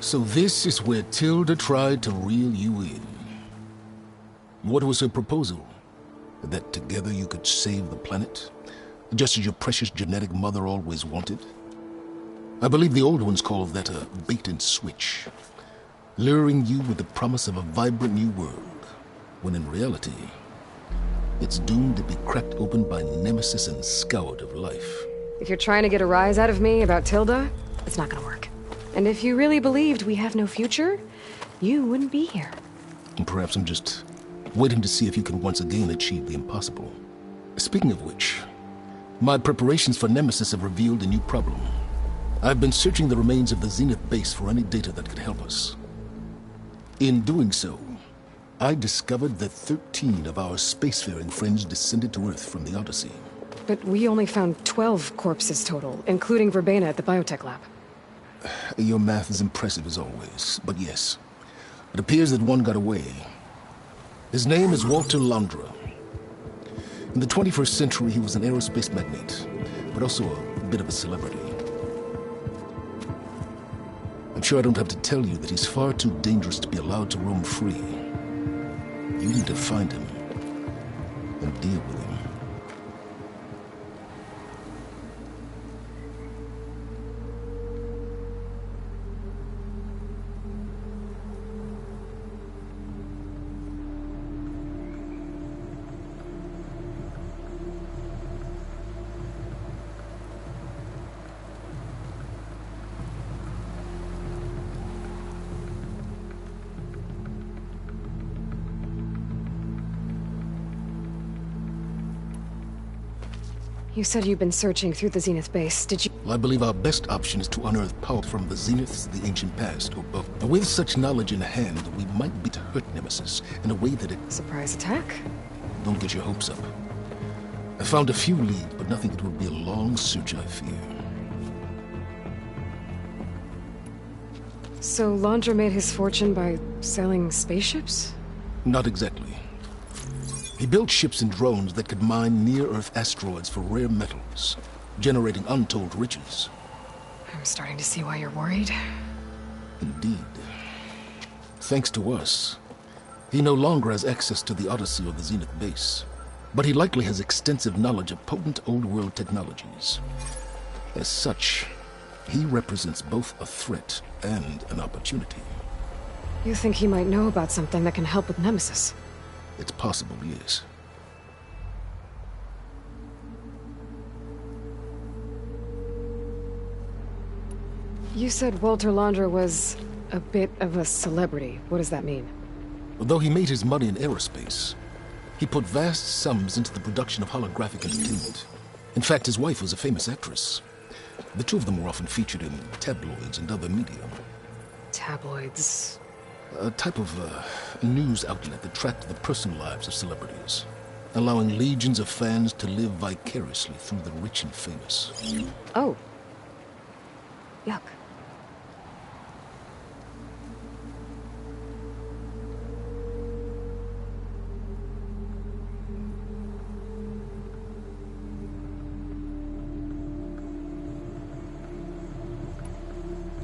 So this is where Tilda tried to reel you in. What was her proposal? That together you could save the planet? Just as your precious genetic mother always wanted? I believe the old ones call that a bait and switch. Luring you with the promise of a vibrant new world, when in reality, it's doomed to be cracked open by Nemesis and scoured of life. If you're trying to get a rise out of me about Tilda, it's not gonna work. And if you really believed we have no future, you wouldn't be here. And perhaps I'm just waiting to see if you can once again achieve the impossible. Speaking of which, my preparations for Nemesis have revealed a new problem. I've been searching the remains of the Zenith base for any data that could help us. In doing so, I discovered that 13 of our spacefaring friends descended to Earth from the Odyssey. But we only found 12 corpses total, including Verbena at the biotech lab. Your math is impressive as always, but yes, it appears that one got away. His name is Walter Londra. In the 21st century, he was an aerospace magnate, but also a bit of a celebrity. I'm sure I don't have to tell you that he's far too dangerous to be allowed to roam free. You need to find him and deal with him. You said you've been searching through the Zenith base. Did you— Well, I believe our best option is to unearth power from the Zeniths, the ancient past. With such knowledge in hand, we might be to hurt Nemesis in a way that it... Surprise attack? Don't get your hopes up. I found a few leads, but nothing that would be a long search, I fear. So Londra made his fortune by selling spaceships? Not exactly. He built ships and drones that could mine near-Earth asteroids for rare metals, generating untold riches. I'm starting to see why you're worried. Indeed. Thanks to us, he no longer has access to the Odyssey or the Zenith base, but he likely has extensive knowledge of potent old-world technologies. As such, he represents both a threat and an opportunity. You think he might know about something that can help with Nemesis? It's possible, yes. You said Walter Londra was a bit of a celebrity. What does that mean? Although he made his money in aerospace, he put vast sums into the production of holographic entertainment. In fact, his wife was a famous actress. The two of them were often featured in tabloids and other media. Tabloids? A type of news outlet that tracked the personal lives of celebrities, allowing legions of fans to live vicariously through the rich and famous. Oh. Yuck.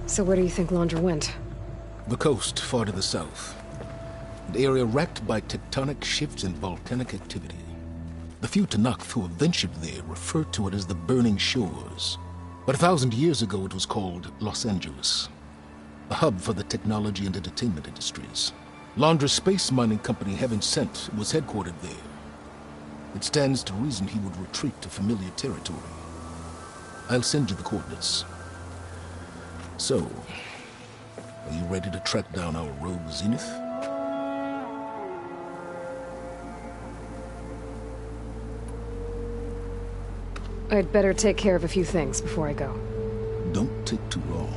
So where do you think Londra went? The coast, far to the south. An area racked by tectonic shifts and volcanic activity. The few Tenakth who have ventured there refer to it as the Burning Shores. But 1,000 years ago it was called Los Angeles, a hub for the technology and entertainment industries. Londra's space mining company, Heaven Sent, was headquartered there. It stands to reason he would retreat to familiar territory. I'll send you the coordinates. So, are you ready to track down our rogue Zenith? I'd better take care of a few things before I go. Don't take too long.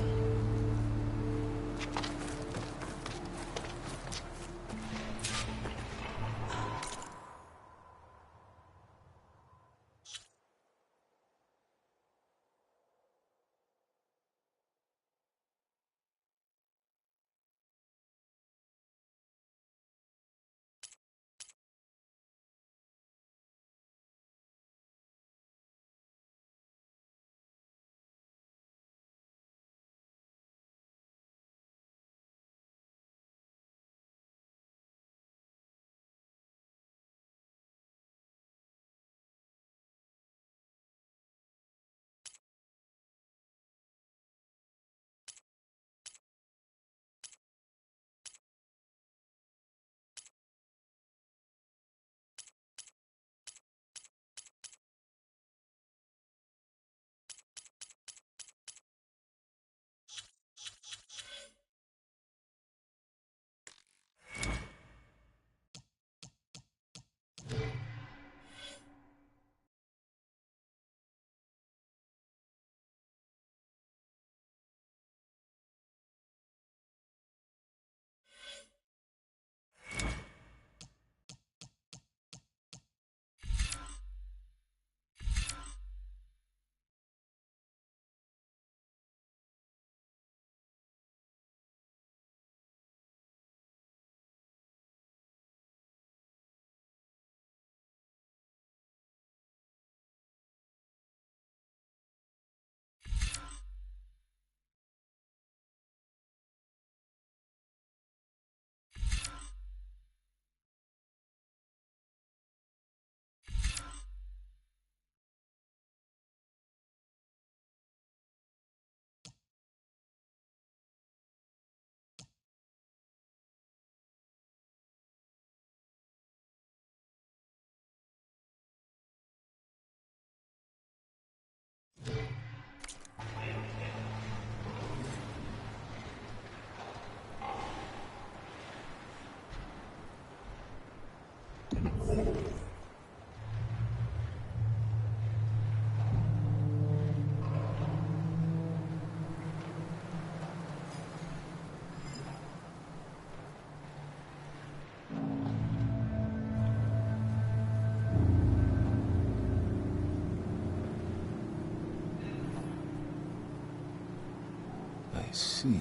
I see.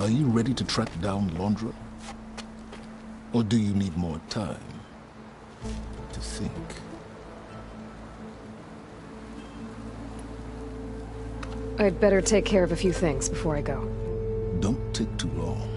Are you ready to track down Londra? Or do you need more time to think? I'd better take care of a few things before I go. Don't take too long.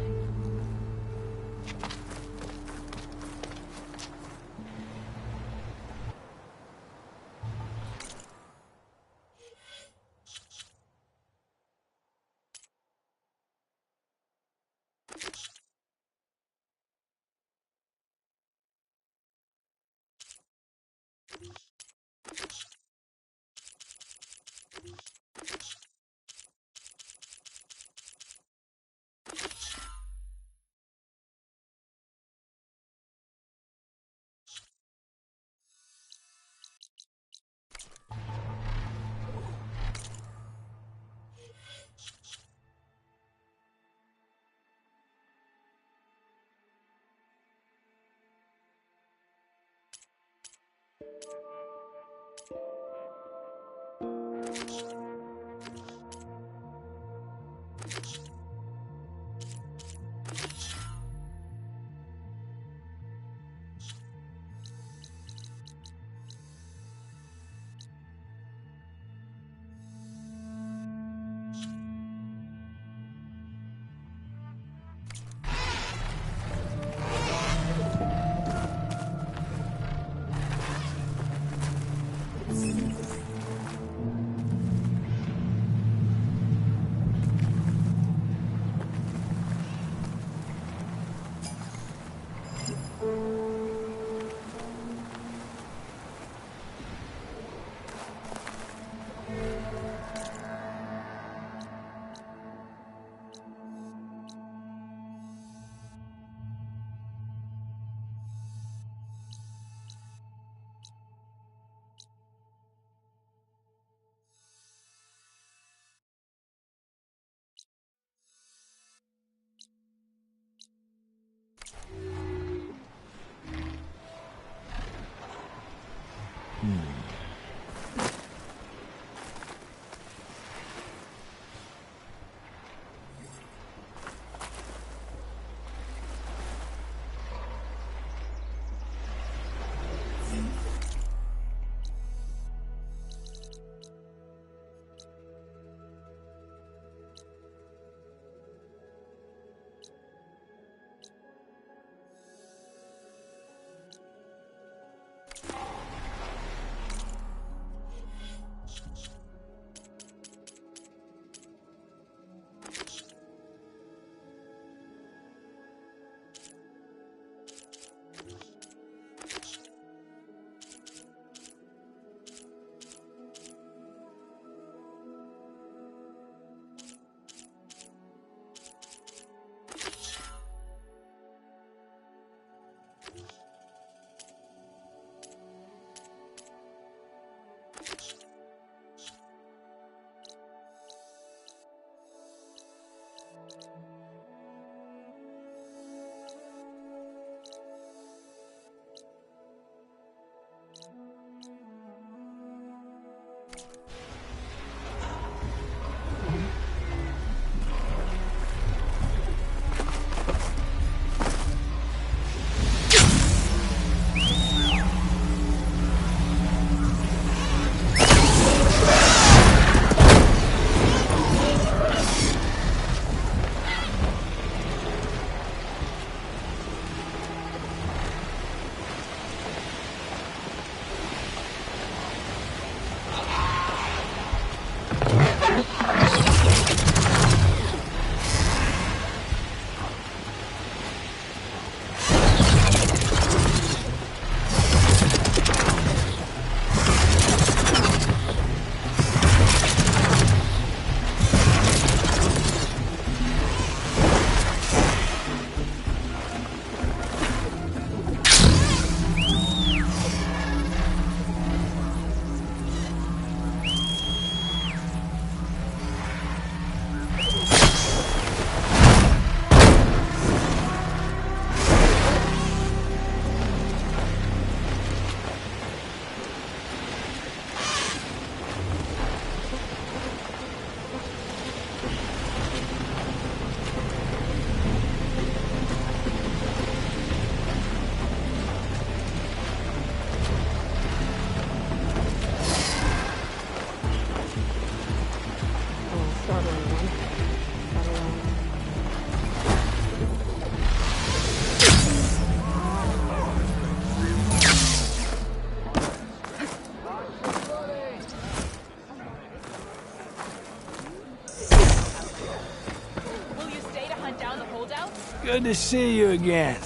Good to see you again.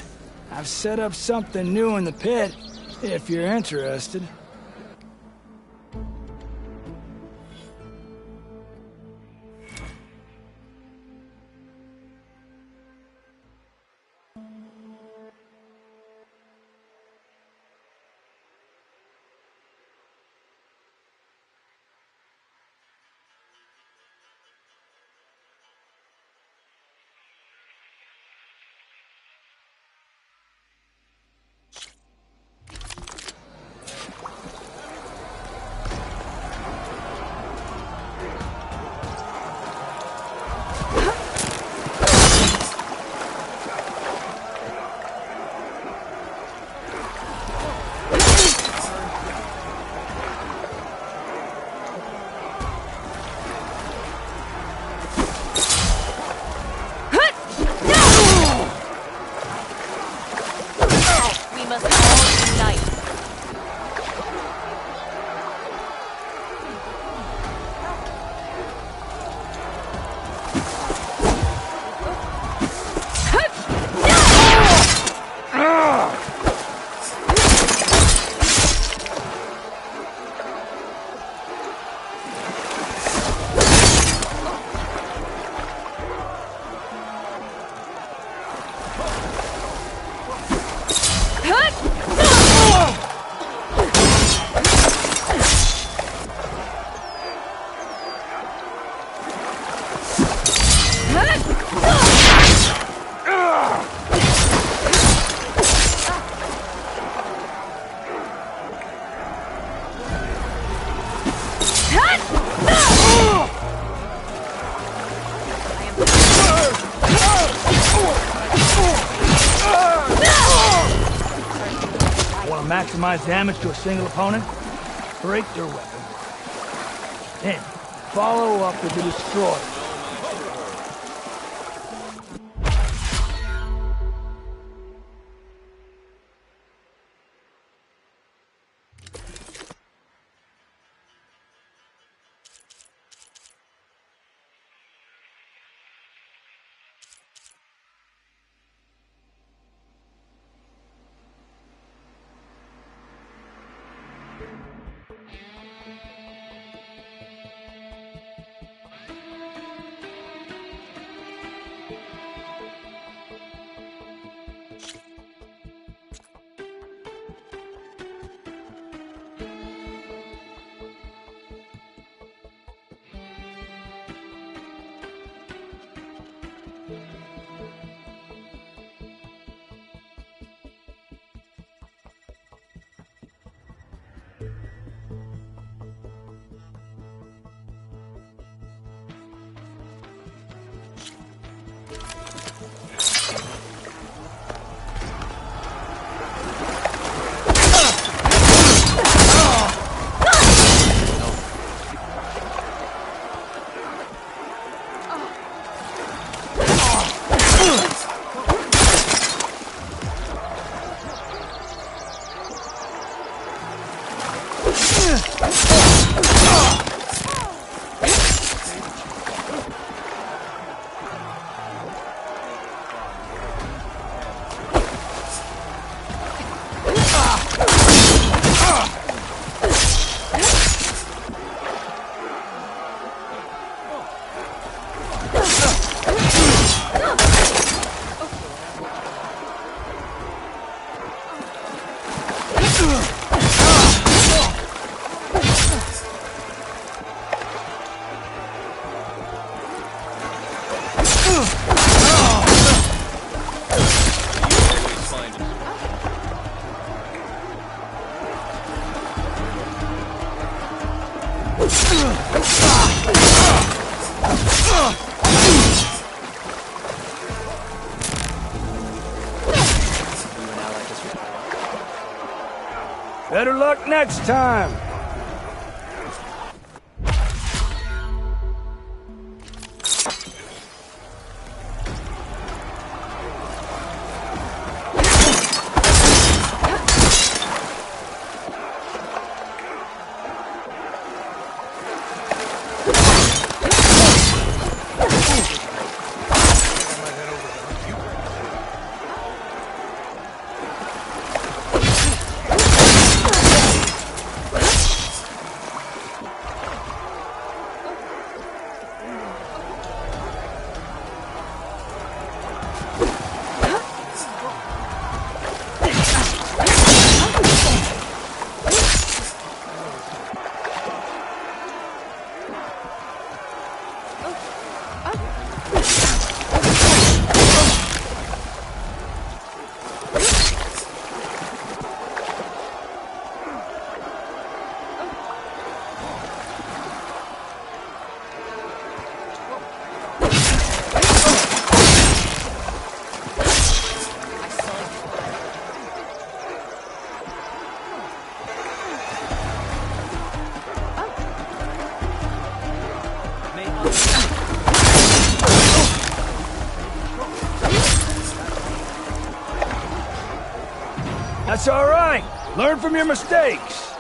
I've set up something new in the pit, if you're interested. Maximize damage to a single opponent, break their weapon. Then, follow up with the destroyer. Better luck next time! That's all right. Learn from your mistakes.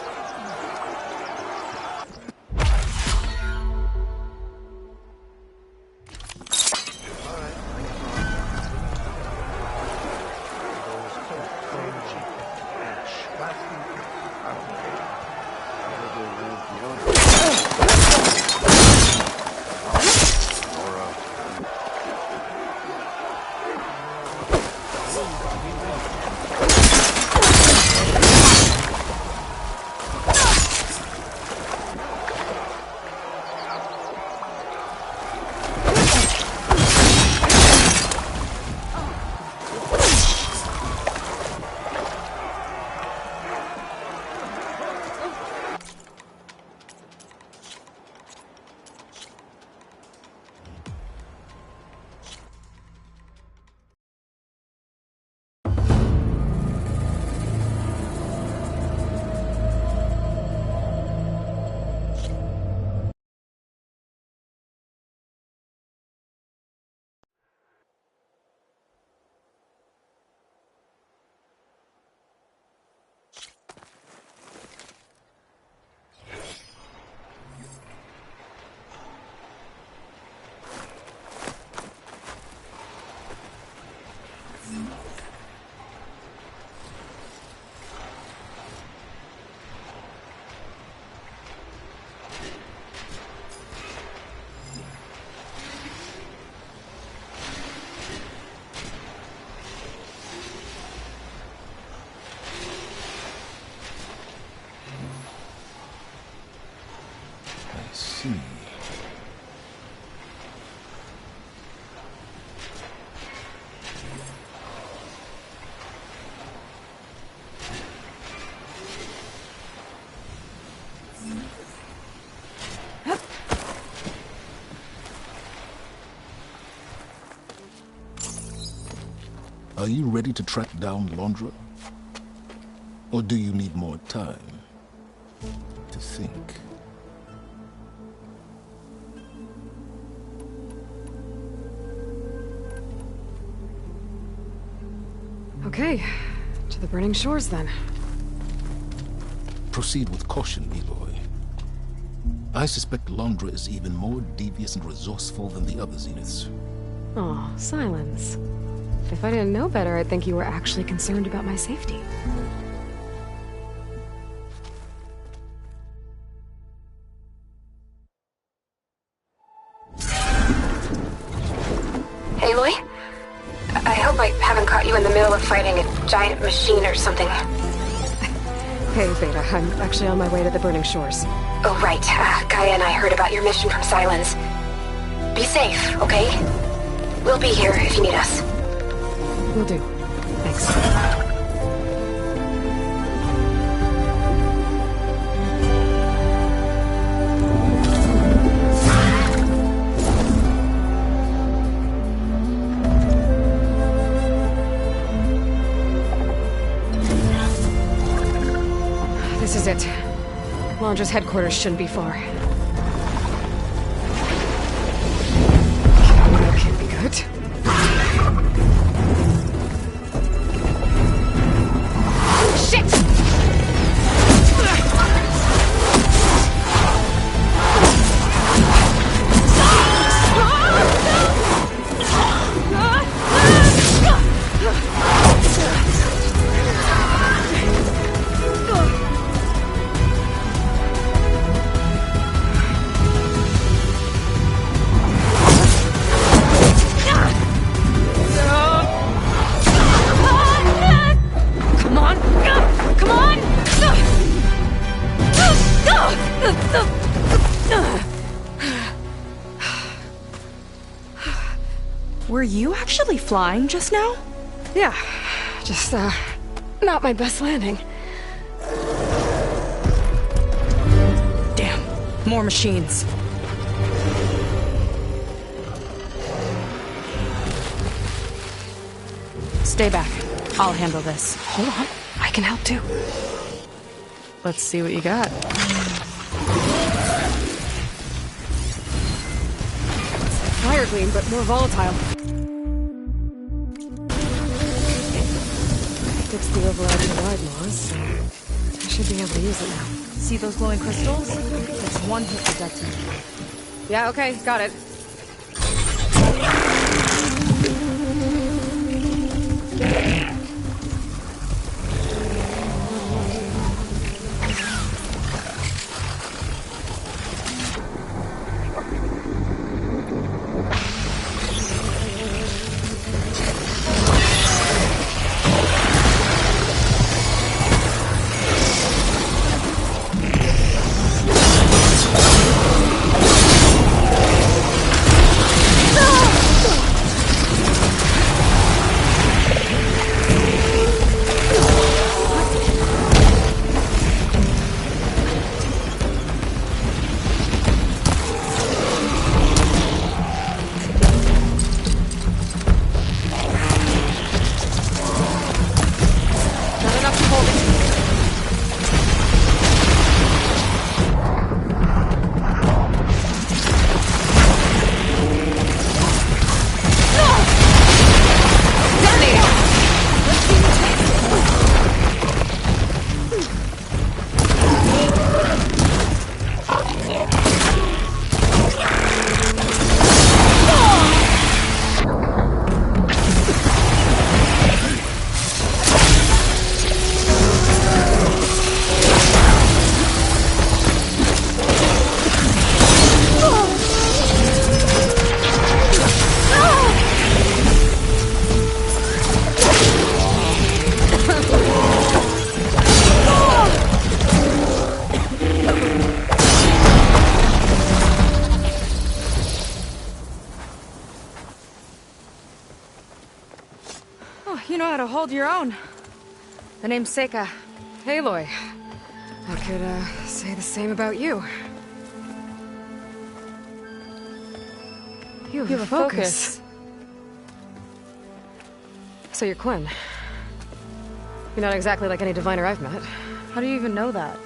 Are you ready to track down Londra? Or do you need more time to think? Okay, to the burning shores then. Proceed with caution, Aloy. I suspect Londra is even more devious and resourceful than the other Zeniths. Oh, Silence. If I didn't know better, I'd think you were actually concerned about my safety. Aloy? I hope I haven't caught you in the middle of fighting a giant machine or something. Hey, Beta, I'm actually on my way to the burning shores. Oh, right. Gaia and I heard about your mission from Silence. Be safe, okay? We'll be here if you need us. Will do. Thanks. This is it. Londra's headquarters shouldn't be far. That can't be good. Were you actually flying just now? Yeah, just, not my best landing. Damn, more machines. Stay back. I'll handle this. Hold on, I can help too. Let's see what you got. Fire gleam, but more volatile. Did fix the overriding guard laws, so I should be able to use it now. See those glowing crystals? It's one hit to detonate. Yeah, okay, got it. You know how to hold your own. The name's Seika. Aloy. I could, say the same about you. You have a focus. So you're Quinn. You're not exactly like any diviner I've met. How do you even know that?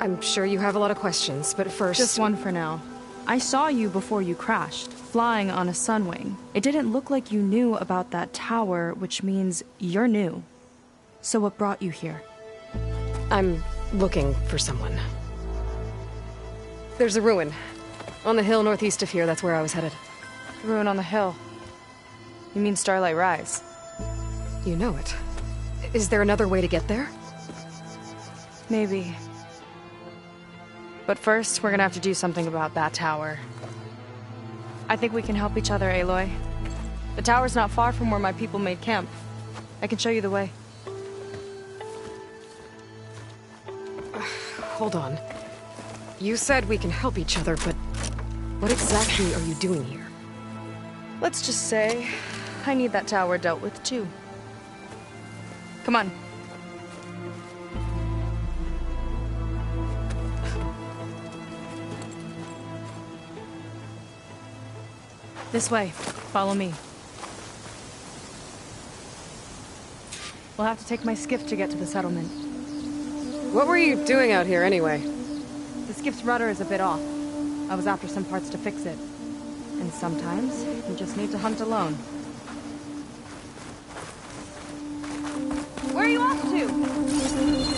I'm sure you have a lot of questions, but first... Just one for now. I saw you before you crashed, flying on a sunwing. It didn't look like you knew about that tower, which means you're new. So what brought you here? I'm looking for someone. There's a ruin. On the hill northeast of here, that's where I was headed. The ruin on the hill. You mean Starlight Rise? You know it. Is there another way to get there? Maybe. But first, we're gonna have to do something about that tower. I think we can help each other, Aloy. The tower's not far from where my people made camp. I can show you the way. Hold on. You said we can help each other, but what exactly are you doing here? Let's just say, I need that tower dealt with too. Come on. This way. Follow me. We'll have to take my skiff to get to the settlement. What were you doing out here anyway? The skiff's rudder is a bit off. I was after some parts to fix it. And sometimes, you just need to hunt alone. Where are you off to?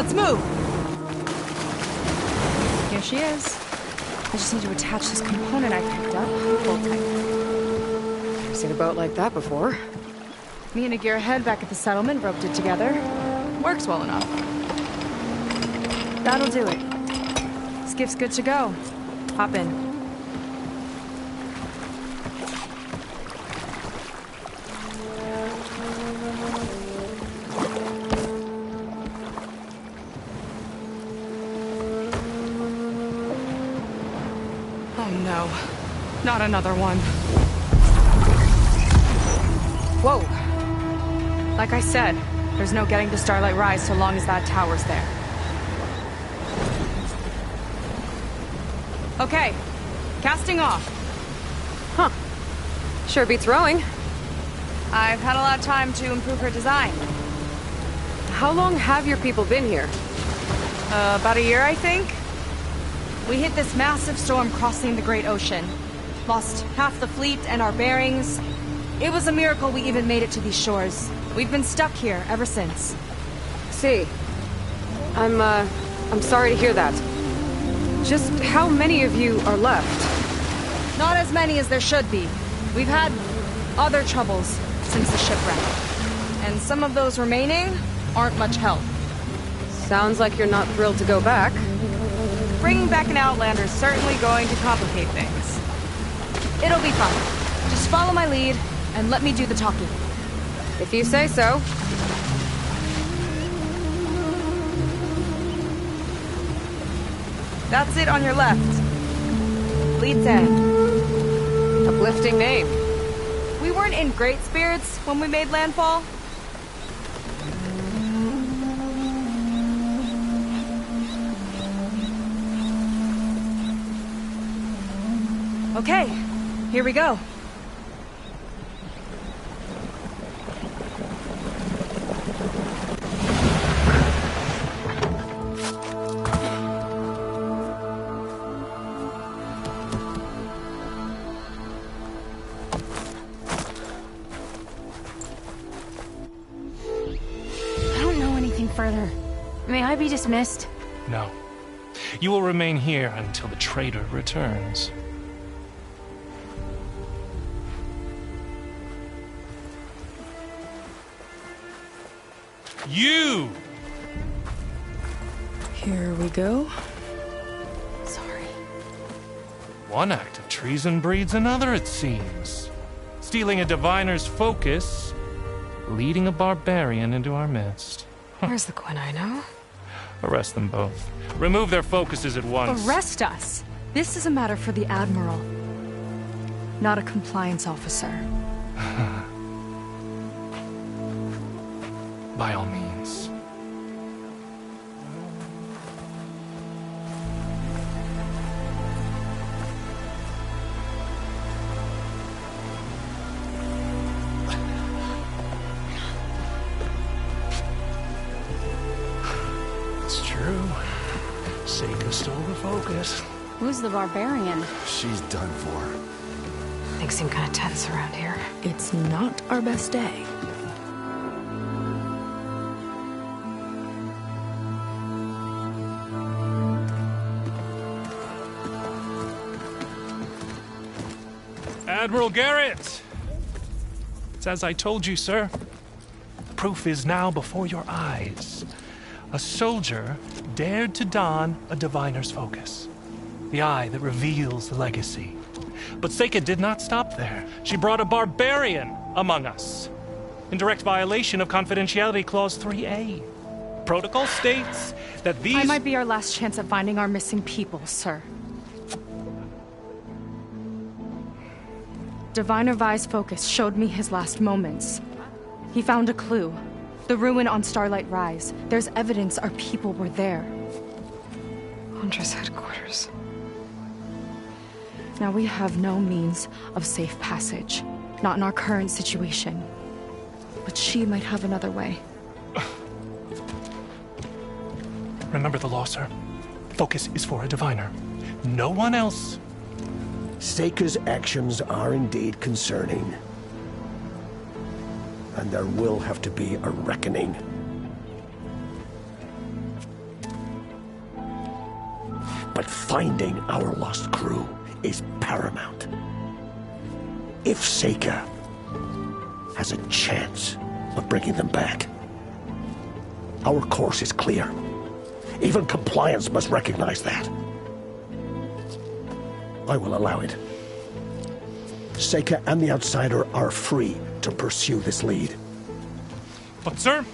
Let's move! Here she is. I just need to attach this component I picked up. Hold tight. I've seen a boat like that before. Me and a gearhead back at the settlement roped it together. Works well enough. That'll do it. Skiff's good to go. Hop in. Oh no. Not another one. Whoa. Like I said, there's no getting to Starlight Rise so long as that tower's there. Okay, casting off. Huh. Sure beats rowing. I've had a lot of time to improve her design. How long have your people been here? About a year, I think. We hit this massive storm crossing the Great Ocean. Lost half the fleet and our bearings. It was a miracle we even made it to these shores. We've been stuck here ever since. See. I'm sorry to hear that. Just how many of you are left? Not as many as there should be. We've had other troubles since the shipwreck. And some of those remaining aren't much help. Sounds like you're not thrilled to go back. Bringing back an Outlander is certainly going to complicate things. It'll be fun. Just follow my lead and let me do the talking. If you say so. That's it on your left. Lead's End. Uplifting name. We weren't in great spirits when we made landfall. Okay, here we go. Further. May I be dismissed? No. You will remain here until the traitor returns. You! Here we go. Sorry. One act of treason breeds another, it seems. Stealing a diviner's focus, leading a barbarian into our midst. Where's the Quinino? Arrest them both. Remove their focuses at once. Arrest us? This is a matter for the Admiral, not a compliance officer. By all means. Seika stole the focus. Who's the barbarian? She's done for. Things seem kind of tense around here. It's not our best day. Admiral Garrett! It's as I told you, sir. The proof is now before your eyes. A soldier dared to don a diviner's focus. The eye that reveals the legacy. But Seika did not stop there. She brought a barbarian among us. In direct violation of Confidentiality Clause 3A. Protocol states that these... I might be our last chance at finding our missing people, sir. Diviner Vi's focus showed me his last moments. He found a clue. The ruin on Starlight Rise. There's evidence our people were there. Huntress headquarters. Now we have no means of safe passage. Not in our current situation. But she might have another way. Remember the law, sir. Focus is for a diviner. No one else. Seika's actions are indeed concerning. And there will have to be a reckoning. But finding our lost crew is paramount. If Seika has a chance of bringing them back, our course is clear. Even compliance must recognize that. I will allow it. Seika and the Outsider are free to pursue this lead. But sir,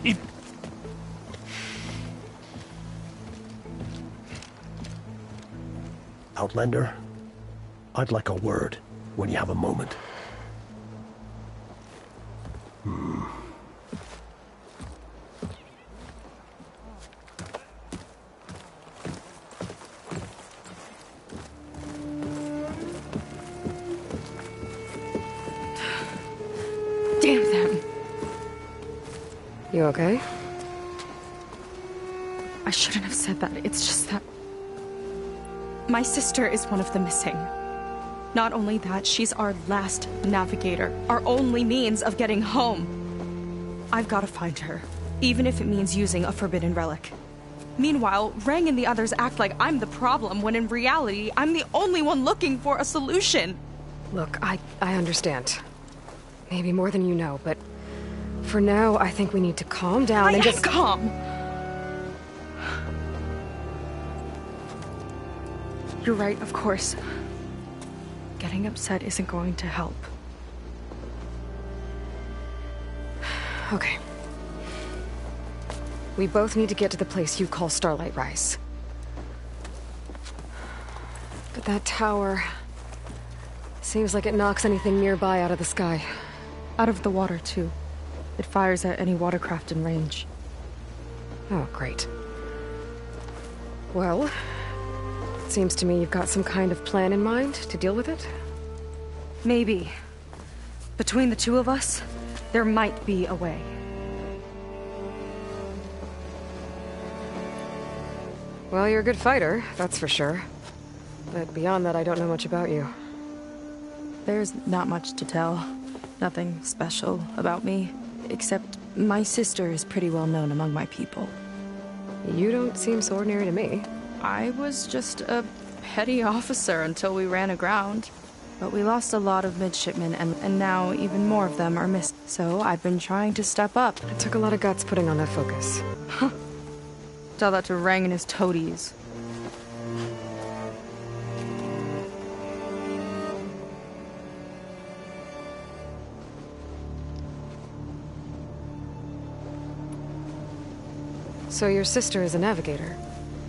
if... Outlander, I'd like a word when you have a moment. Damn them. You okay? I shouldn't have said that. It's just that... my sister is one of the missing. Not only that, she's our last navigator. Our only means of getting home. I've got to find her. Even if it means using a forbidden relic. Meanwhile, Rang and the others act like I'm the problem, when in reality, I'm the only one looking for a solution. Look, I understand. Maybe more than you know, but for now, I think we need to calm down and just... calm! You're right, of course. Getting upset isn't going to help. Okay. We both need to get to the place you call Starlight Rise. But that tower... seems like it knocks anything nearby out of the sky. Out of the water, too. It fires at any watercraft in range. Oh, great. Well, it seems to me you've got some kind of plan in mind to deal with it. Maybe. Between the two of us, there might be a way. Well, you're a good fighter, that's for sure. But beyond that, I don't know much about you. There's not much to tell. Nothing special about me. Except my sister is pretty well known among my people. You don't seem so ordinary to me. I was just a petty officer until we ran aground. But we lost a lot of midshipmen, and now even more of them are missing. So I've been trying to step up. It took a lot of guts putting on that focus. Tell that to Rang and his toadies. So your sister is a navigator?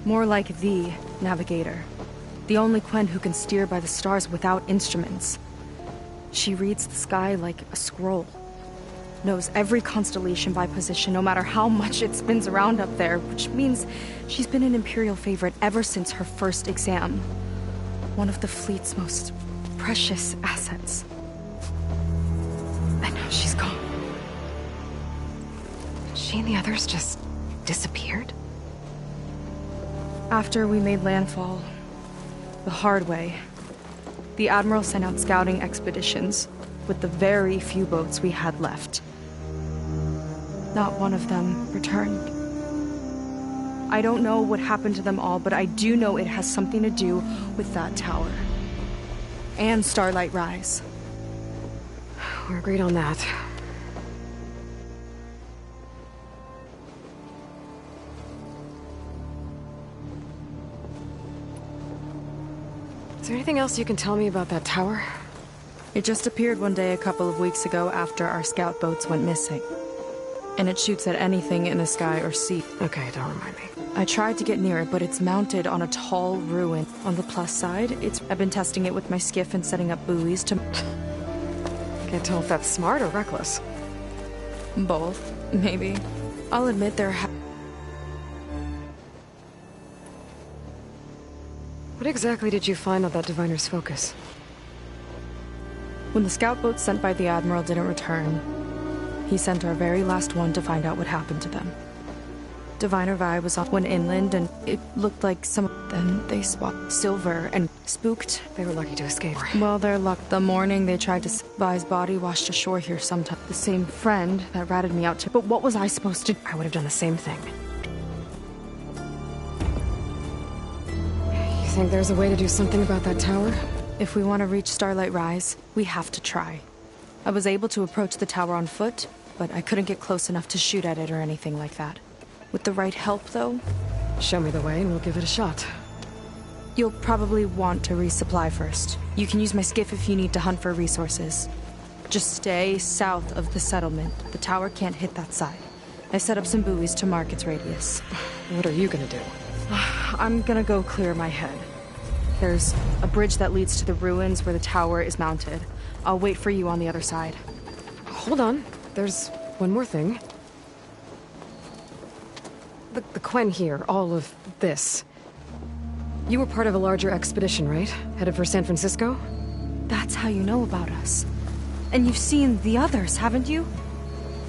More like the navigator. The only Quen who can steer by the stars without instruments. She reads the sky like a scroll. Knows every constellation by position, no matter how much it spins around up there, which means she's been an Imperial favorite ever since her first exam. One of the fleet's most precious assets. And now she's gone. She and the others just disappeared? After we made landfall, the hard way, the Admiral sent out scouting expeditions with the very few boats we had left. Not one of them returned. I don't know what happened to them all, but I do know it has something to do with that tower. And Starlight Rise. We're agreed on that. Is there anything else you can tell me about that tower? It just appeared one day a couple of weeks ago after our scout boats went missing. And it shoots at anything in the sky or sea. Okay, don't remind me. I tried to get near it, but it's mounted on a tall ruin. On the plus side, I've been testing it with my skiff and setting up buoys to... Can't tell if that's smart or reckless. Both, maybe. I'll admit What exactly did you find on that Diviner's focus? When the scout boats sent by the Admiral didn't return, he sent our very last one to find out what happened to them. Diviner Vi was off, went inland, and it looked like then they spotted Silver and spooked. They were lucky to escape. Well, their luck. The morning they tried to... Vi's body washed ashore here sometime. The same friend that ratted me out to... But what was I supposed to... I would have done the same thing. think there's a way to do something about that tower? If we want to reach Starlight Rise, we have to try. I was able to approach the tower on foot, but I couldn't get close enough to shoot at it or anything like that. With the right help, though... Show me the way and we'll give it a shot. You'll probably want to resupply first. You can use my skiff if you need to hunt for resources. Just stay south of the settlement. The tower can't hit that side. I set up some buoys to mark its radius. What are you gonna do? I'm gonna go clear my head. There's a bridge that leads to the ruins where the tower is mounted. I'll wait for you on the other side. Hold on. There's one more thing. The Quen here, all of this. You were part of a larger expedition, right? Headed for San Francisco? That's how you know about us. And you've seen the others, haven't you?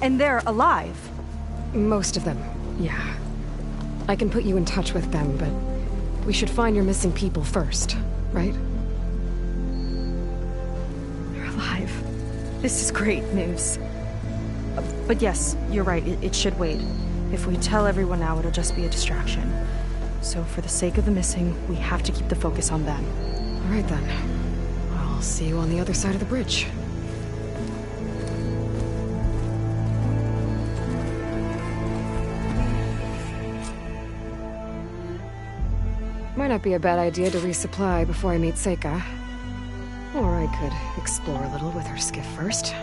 And they're alive. Most of them, yeah. I can put you in touch with them, but we should find your missing people first, right? They're alive. This is great news. But yes, you're right, it should wait. If we tell everyone now, it'll just be a distraction. So for the sake of the missing, we have to keep the focus on them. All right then. I'll see you on the other side of the bridge. Might not be a bad idea to resupply before I meet Seika. Or I could explore a little with her skiff first.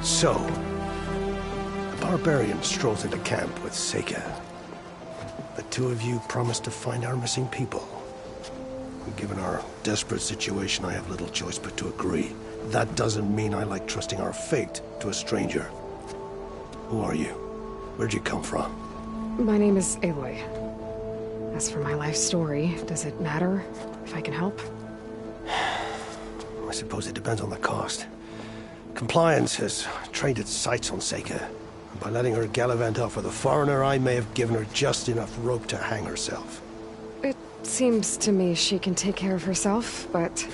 So, the barbarian strolls into camp with Seika. The two of you promised to find our missing people. Given our desperate situation, I have little choice but to agree. That doesn't mean I like trusting our fate to a stranger. Who are you? Where'd you come from? My name is Aloy. As for my life story, does it matter if I can help? I suppose it depends on the cost. Compliance has trained its sights on Seika. And by letting her gallivant off with a foreigner, I may have given her just enough rope to hang herself. It seems to me she can take care of herself, but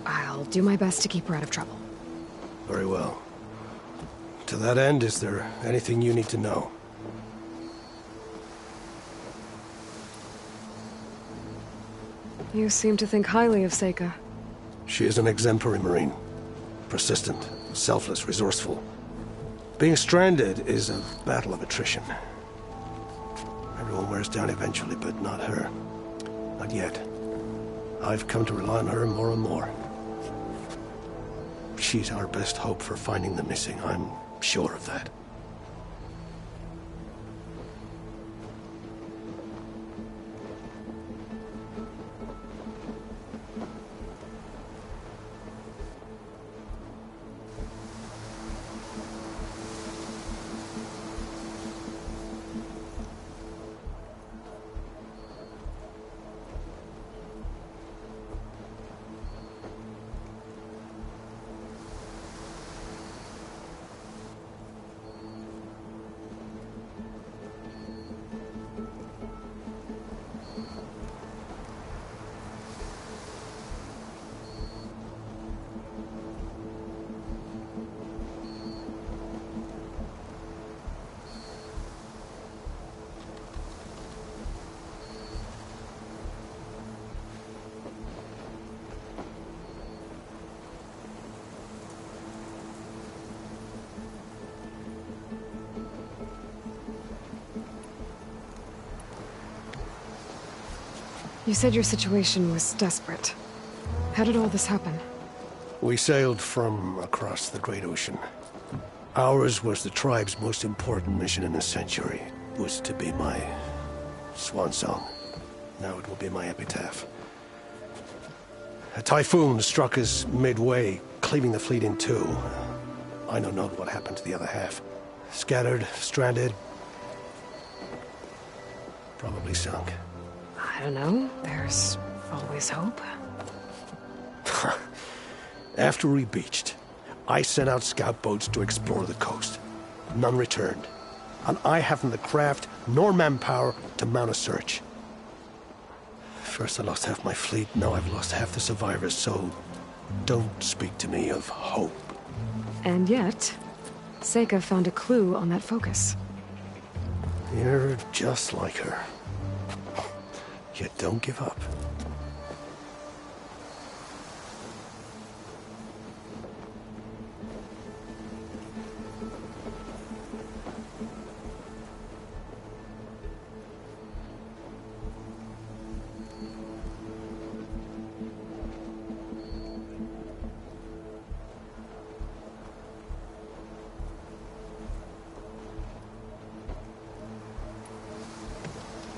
I'll do my best to keep her out of trouble. Very well. To that end, is there anything you need to know? You seem to think highly of Seika. She is an exemplary Marine. Persistent, selfless, resourceful. Being stranded is a battle of attrition. Everyone wears down eventually, but not her. Not yet. I've come to rely on her more and more. She's our best hope for finding the missing, I'm sure of that. You said your situation was desperate. How did all this happen? We sailed from across the Great Ocean. Ours was the tribe's most important mission in a century. It was to be my swan song. Now it will be my epitaph. A typhoon struck us midway, cleaving the fleet in two. I know not what happened to the other half. Scattered, stranded, probably sunk. I don't know. There's always hope. After we beached, I sent out scout boats to explore the coast. None returned. And I haven't the craft nor manpower to mount a search. First I lost half my fleet, now I've lost half the survivors, so don't speak to me of hope. And yet, Seika found a clue on that focus. You're just like her. Yet don't give up.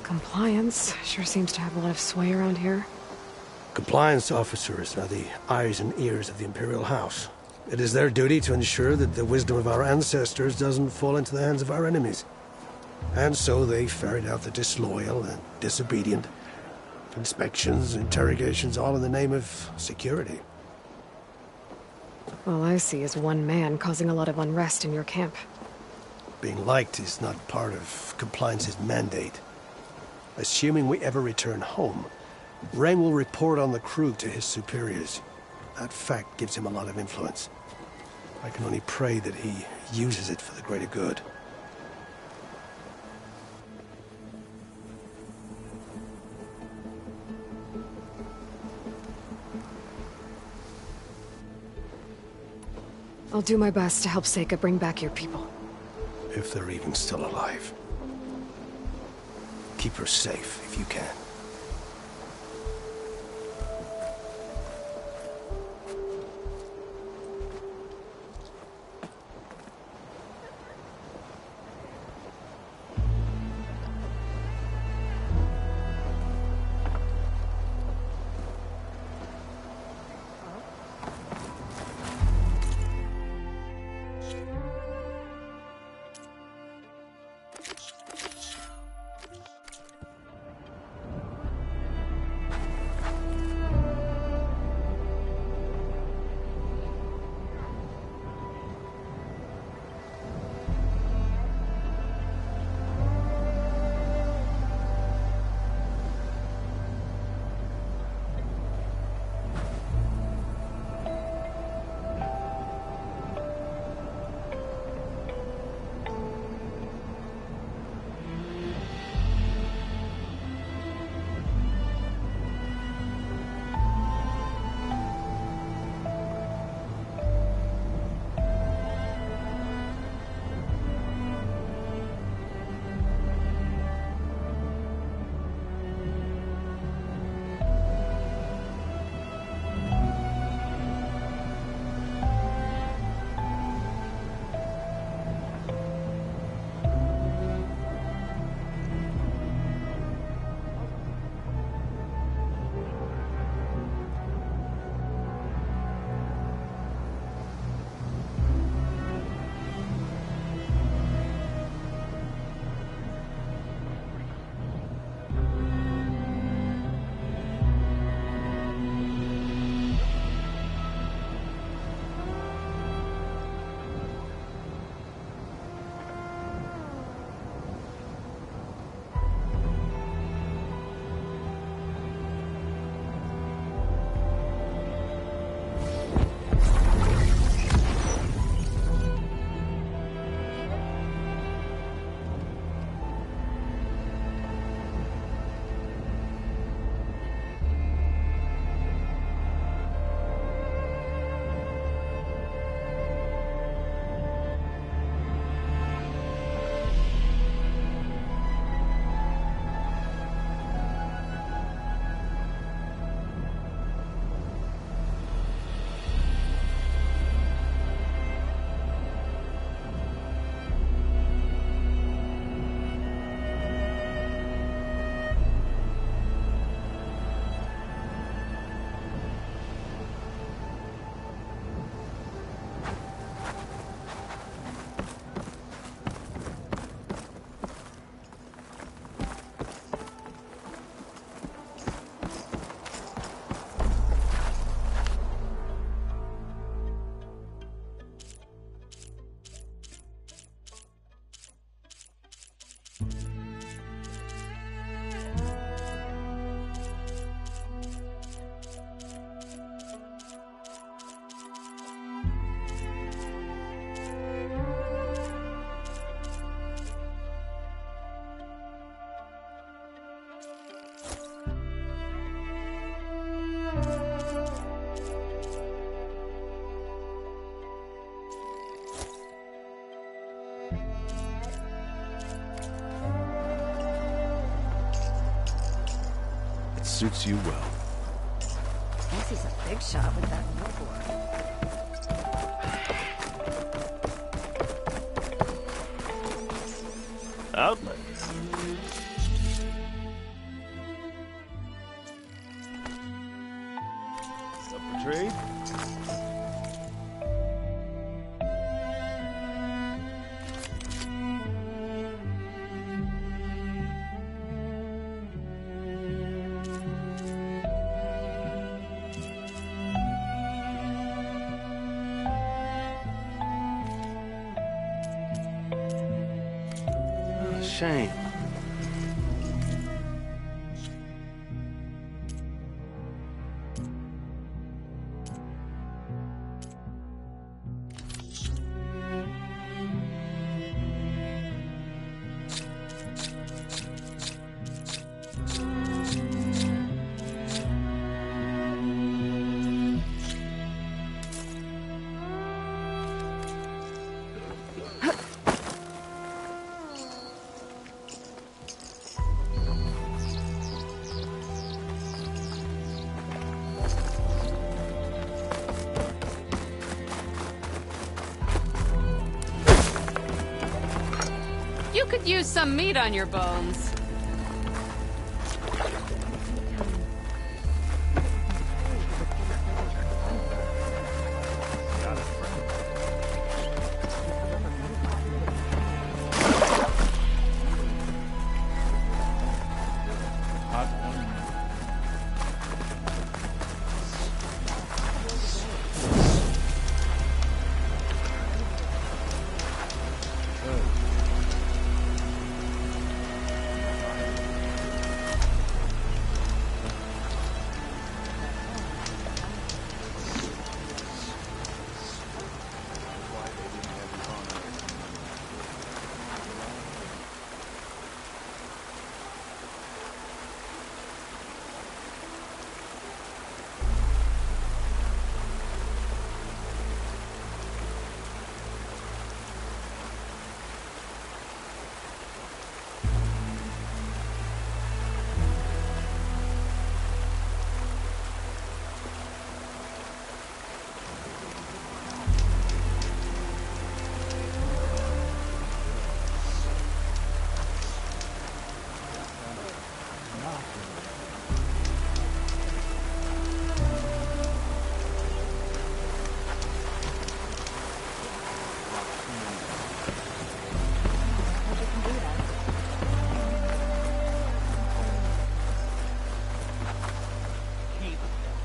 Compliance sure seems to have a lot of sway around here. Compliance officers are the eyes and ears of the Imperial House. It is their duty to ensure that the wisdom of our ancestors doesn't fall into the hands of our enemies. And so they ferret out the disloyal and disobedient. Inspections, interrogations, all in the name of security. All I see is one man causing a lot of unrest in your camp. Being liked is not part of Compliance's mandate. Assuming we ever return home, Rain will report on the crew to his superiors. That fact gives him a lot of influence. I can only pray that he uses it for the greater good. I'll do my best to help Seika bring back your people. If they're even still alive. Keep her safe if you can. suits you well. Guess he's a big shot with that warlord. Outlet. Up for trade? Shame. You could use some meat on your bones.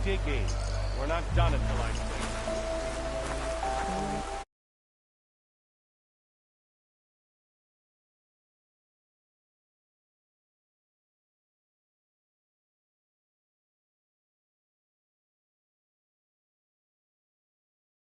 Digging. We're not done until I...